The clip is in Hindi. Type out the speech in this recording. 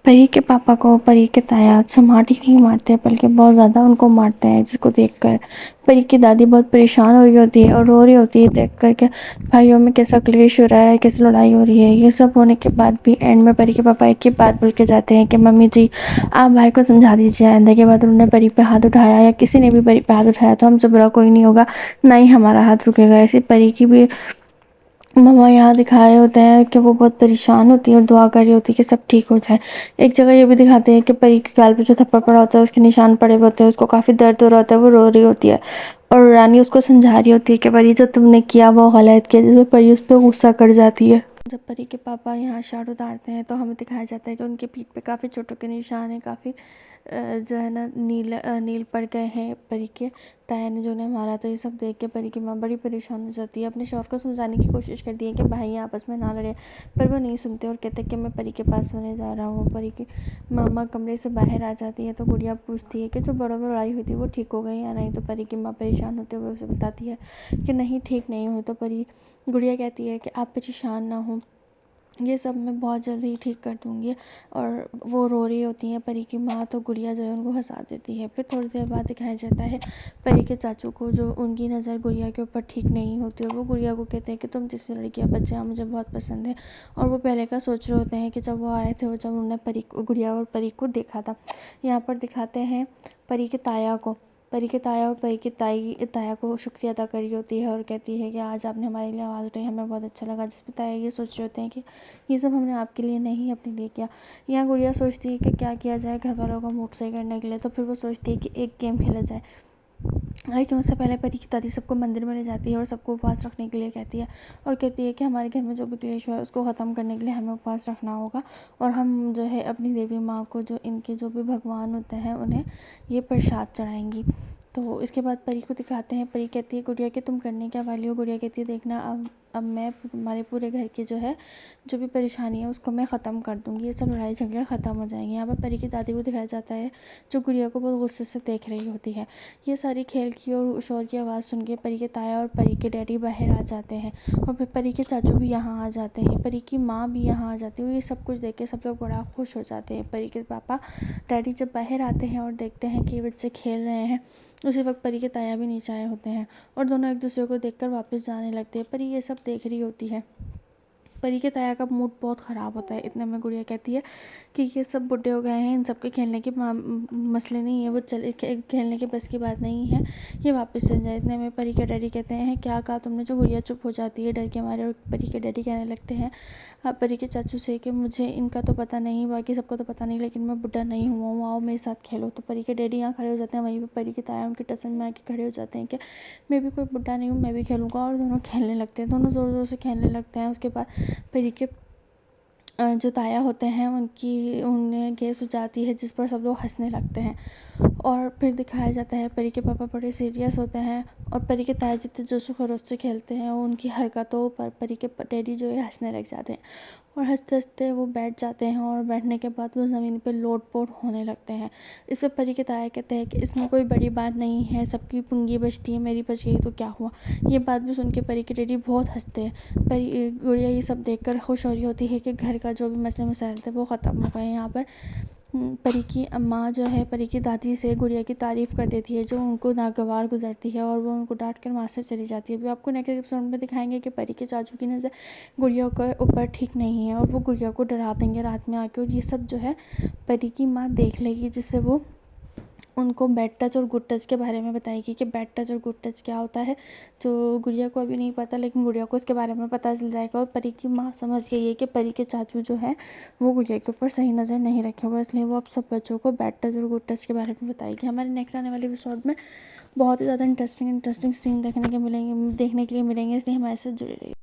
परी के पापा को परी के ताया समाट ही नहीं मारते बल्कि बहुत ज़्यादा उनको मारते हैं, जिसको देखकर परी की दादी बहुत परेशान हो रही होती है और रो रही होती है देख कर के भाइयों में कैसा क्लेश हो रहा है, कैसी लड़ाई हो रही है। ये सब होने के बाद भी एंड में परी के पापा एक ही बात बोल के जाते हैं कि मम्मी जी आप भाई को समझा दीजिए, आइंदा के बाद उन्होंने परी पे हाथ उठाया या किसी ने भी परी पे हाथ उठाया तो हमसे बुरा कोई नहीं होगा, ना ही हमारा हाथ रुकेगा। ऐसी परी की भी मम्मा यहाँ दिखा रहे होते हैं कि वो बहुत परेशान होती है और दुआ कर रही होती है कि सब ठीक हो जाए। एक जगह ये भी दिखाते हैं कि परी के गाल पे जो थप्पड़ पड़ा होता है उसके निशान पड़े हुए होते हैं, उसको काफ़ी दर्द हो रहा होता है, वो रो रही होती है और रानी उसको समझा रही होती है कि परी जो तुमने किया वो गलत किया, जिसमें परी उस पर गुस्सा कर जाती है। जब परी के पापा यहाँ शर्ट उतारते हैं तो हमें दिखाया जाता है कि उनके पीठ पे काफ़ी चोटों के निशान हैं, काफ़ी जो है ना नील पड़ गए हैं परी के ताया ने जो उन्हें मारा। तो ये सब देख के परी की माँ बड़ी परेशान हो जाती है, अपने शौहर को समझाने की कोशिश करती है कि भाई आपस में ना लड़े, पर वो नहीं सुनते और कहते हैं कि मैं परी के पास सोने जा रहा हूँ। परी की मामा कमरे से बाहर आ जाती है तो गुड़िया पूछती है कि जो बड़ों में लड़ाई हुई थी वो ठीक हो गई या नहीं। तो परी की माँ परेशान होते हुए उसे बताती है कि नहीं ठीक नहीं हुई। तो परी गुड़िया कहती है कि आप परेशान ना हो, ये सब मैं बहुत जल्दी ठीक कर दूँगी। और वो रो रही होती हैं परी की माँ, तो गुड़िया जो है उनको हंसा देती है। फिर थोड़ी देर बाद दिखाया जाता है परी के चाचू को, जो उनकी नज़र गुड़िया के ऊपर ठीक नहीं होती और वो गुड़िया को कहते हैं कि तुम जिस लड़की का बच्चा मुझे बहुत पसंद है। और वो पहले का सोच रहे होते हैं कि जब वो आए थे और जब उन्होंने गुड़िया और परी को देखा था। यहाँ पर दिखाते हैं परी के ताया को, परी के ताया और परी की ताया को शुक्रिया अदा करी होती है और कहती है कि आज आपने हमारे लिए आवाज़ उठाई, हमें बहुत अच्छा लगा। जिस पर ताया ये सोच रहे होते हैं कि ये सब हमने आपके लिए नहीं अपने लिए किया। यहाँ गुड़िया सोचती है कि क्या किया जाए घर वालों का मूड सही करने के लिए। तो फिर वो सोचती है कि एक गेम खेला जाए, लेकिन उससे पहले परी की दादी सबको मंदिर में ले जाती है और सबको उपवास रखने के लिए कहती है और कहती है कि हमारे घर में जो भी क्लेश हुआ है उसको ख़त्म करने के लिए हमें उपवास रखना होगा और हम जो है अपनी देवी माँ को, जो इनके जो भी भगवान होते हैं, उन्हें ये प्रसाद चढ़ाएंगी। तो इसके बाद परी को दिखाते हैं, परी कहती है गुड़िया कि तुम करने क्या वाली हो। गुड़िया कहती है देखना अब मैं हमारे पूरे घर की जो है जो भी परेशानी है उसको मैं ख़त्म कर दूँगी, ये सब लड़ाई झगड़े ख़त्म हो जाएंगे। यहाँ पर परी की दादी को दिखाया जाता है जो गुड़िया को बहुत गुस्से से देख रही होती है। ये सारी खेल की और शोर की आवाज़ सुन के परी के ताया और परी के डैडी बाहर आ जाते हैं और फिर परी के चाचू भी यहाँ आ जाते हैं, परी की माँ भी यहाँ आ जाती है। ये सब कुछ देख के सब लोग बड़ा खुश हो जाते हैं। परी के पापा डैडी जब बाहर आते हैं और देखते हैं कि बच्चे खेल रहे हैं, उसी वक्त परी के ताया भी नीचे आए होते हैं और दोनों एक दूसरे को देखकर वापस जाने लगते हैं। परी ये सब देख रही होती है। परी के ताया का मूड बहुत ख़राब होता है। इतने में गुड़िया कहती है कि ये सब बुढ़े हो गए हैं, इन सब के खेलने के मसले नहीं है, वो चले खेलने के बस की बात नहीं है, ये वापस चल जाए। इतने में परी के डैडी कहते हैं क्या कहा तुमने। जो गुड़िया चुप हो जाती है डर के मारे और परी के डैडी कहने लगते हैं परी के चाचू से कि मुझे इनका तो पता नहीं, बाकी सबको तो पता नहीं, लेकिन मैं बुढ़ा नहीं हुआ हूँ, आओ मेरे साथ खेलो। तो परी के डैडी यहाँ खड़े हो जाते हैं, वहीं पर परी के ताया उनके टसन में आके खड़े हो जाते हैं कि मैं भी कोई बुढ़ा नहीं हूँ, मैं भी खेलूँगा। और दोनों खेलने लगते हैं, दोनों ज़ोर ज़ोर से खेलने लगते हैं। उसके बाद परी के जो ताया होते हैं उन्हें गैस हो जाती है, जिस पर सब लोग हंसने लगते हैं। और फिर दिखाया जाता है परी के पापा बड़े सीरियस होते हैं और परी के ताया जितने जोशो खरोश से खेलते हैं उनकी हरकतों पर परी के डैडी जो है हंसने लग जाते हैं और हंसते हंसते वो बैठ जाते हैं और बैठने के बाद वो ज़मीन पर लोट-पोट होने लगते हैं। इस पर परी के ताया कहते हैं कि इसमें कोई बड़ी बात नहीं है, सबकी पुंगी बचती है, मेरी बच गई तो क्या हुआ। ये बात भी सुन के परी के डैडी बहुत हंसते हैं। परी गुड़िया ये सब देखकर खुश हो रही होती है कि घर का जो भी मसले मसाइल थे वो ख़त्म हो गए। यहाँ पर परी की अम्मा जो है परी की दादी से गुड़िया की तारीफ़ कर देती है, जो उनको नागवार गुजरती है और वो उनको डांट कर वहाँ से चली जाती है। अभी आपको नेक्स्ट एपिसोड में दिखाएंगे कि परी के चाचू की नज़र गुड़िया के ऊपर ठीक नहीं है और वो गुड़िया को डरा देंगे रात में आके, और ये सब जो है परी की माँ देख लेगी, जिससे वो उनको बैड टच और गुड टच के बारे में बताएगी कि बैड टच और गुड टच क्या होता है, जो गुड़िया को अभी नहीं पता, लेकिन गुड़िया को इसके बारे में पता चल जाएगा। और परी की माँ समझ गई है कि परी के चाचू जो है वो गुड़िया के ऊपर सही नज़र नहीं रखे हुए, इसलिए वो अब सब बच्चों को बैड टच और गुड टच के बारे में बताएगी। हमारे नेक्स्ट आने वाले एपिसोड में बहुत ही ज़्यादा इंटरेस्टिंग सीन देखने के लिए मिलेंगे, इसलिए हमारे साथ जुड़े रहिए।